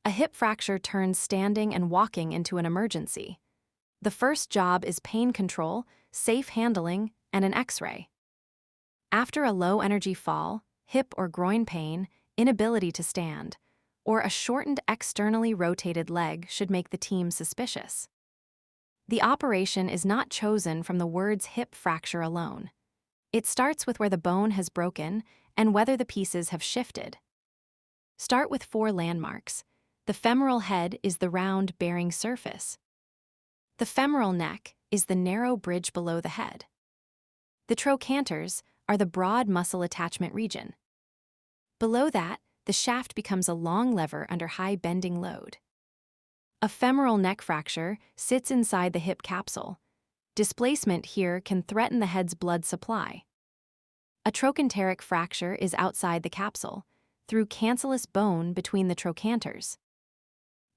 A hip fracture turns standing and walking into an emergency. The first job is pain control, safe handling, and an X-ray. After a low-energy fall, hip or groin pain, inability to stand, or a shortened externally rotated leg should make the team suspicious. The operation is not chosen from the words hip fracture alone. It starts with where the bone has broken and whether the pieces have shifted. Start with 4 landmarks. The femoral head is the round, bearing surface. The femoral neck is the narrow bridge below the head. The trochanters are the broad muscle attachment region. Below that, the shaft becomes a long lever under high bending load. A femoral neck fracture sits inside the hip capsule. Displacement here can threaten the head's blood supply. A trochanteric fracture is outside the capsule, through cancellous bone between the trochanters.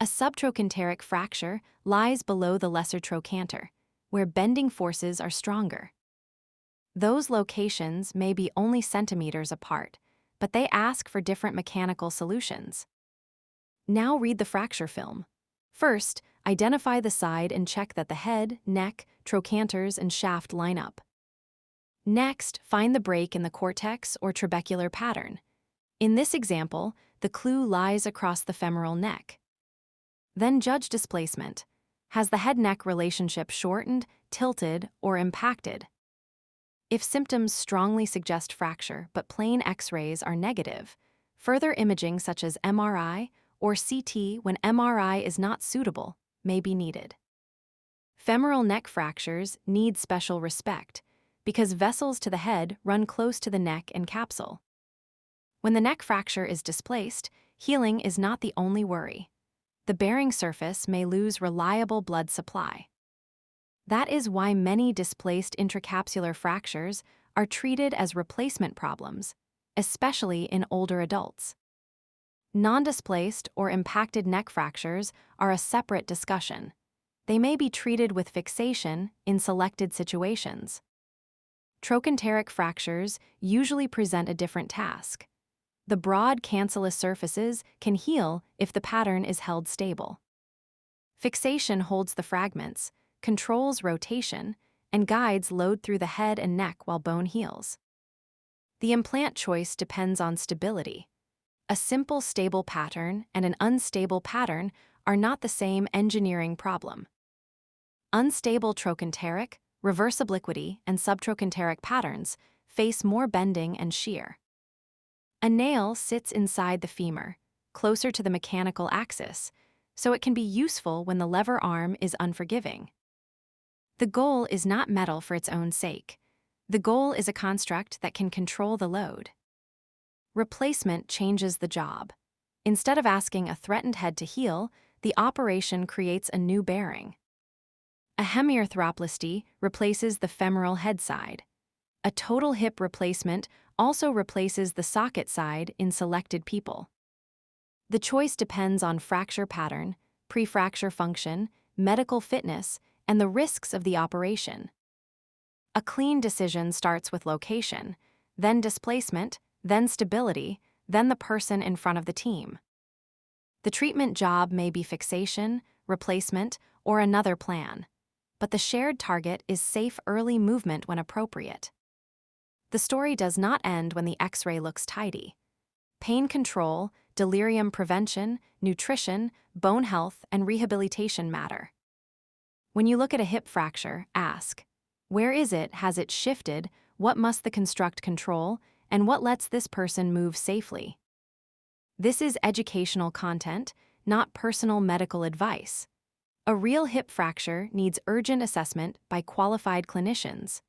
A subtrochanteric fracture lies below the lesser trochanter, where bending forces are stronger. Those locations may be only centimeters apart, but they ask for different mechanical solutions. Now read the fracture film. First, identify the side and check that the head, neck, trochanters, and shaft line up. Next, find the break in the cortex or trabecular pattern. In this example, the clue lies across the femoral neck. Then judge displacement. Has the head-neck relationship shortened, tilted, or impacted? If symptoms strongly suggest fracture but plain X-rays are negative, further imaging such as MRI or CT when MRI is not suitable may be needed. Femoral neck fractures need special respect because vessels to the head run close to the neck and capsule. When the neck fracture is displaced, healing is not the only worry. The bearing surface may lose reliable blood supply. That is why many displaced intracapsular fractures are treated as replacement problems, especially in older adults. Non-displaced or impacted neck fractures are a separate discussion. They may be treated with fixation in selected situations. Trochanteric fractures usually present a different task. The broad cancellous surfaces can heal if the pattern is held stable. Fixation holds the fragments, controls rotation, and guides load through the head and neck while bone heals. The implant choice depends on stability. A simple stable pattern and an unstable pattern are not the same engineering problem. Unstable trochanteric, reverse obliquity, and subtrochanteric patterns face more bending and shear. A nail sits inside the femur, closer to the mechanical axis, so it can be useful when the lever arm is unforgiving. The goal is not metal for its own sake. The goal is a construct that can control the load. Replacement changes the job. Instead of asking a threatened head to heal, the operation creates a new bearing. A hemiarthroplasty replaces the femoral head side. A total hip replacement also replaces the socket side in selected people. The choice depends on fracture pattern, pre-fracture function, medical fitness, and the risks of the operation. A clean decision starts with location, then displacement, then stability, then the person in front of the team. The treatment job may be fixation, replacement, or another plan, but the shared target is safe early movement when appropriate. The story does not end when the X-ray looks tidy. Pain control, delirium prevention, nutrition, bone health, and rehabilitation matter. When you look at a hip fracture, ask, where is it? Has it shifted? What must the construct control? And what lets this person move safely? This is educational content, not personal medical advice. A real hip fracture needs urgent assessment by qualified clinicians.